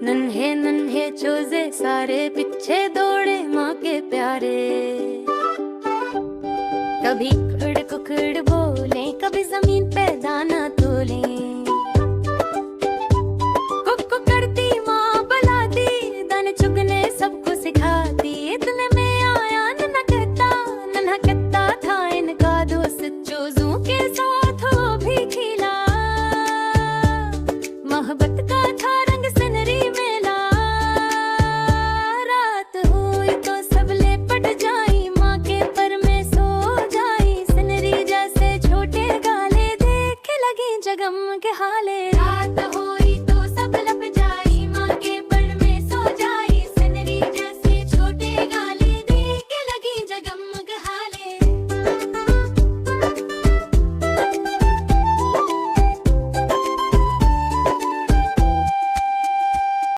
नन्हे नन्हे चोजे सारे पीछे दौड़े माँ के प्यारे। कभी कुकड़ कुकड़ बोलें, कभी जमीन पे दाना तोलें। कुकु करती माँ बलाती, दाने चुगने सबको सिखाती। इतने में आया नन्हा कहता था इनका दोस्त चोजों के साथ वो भी खेला। मोहब्बत का था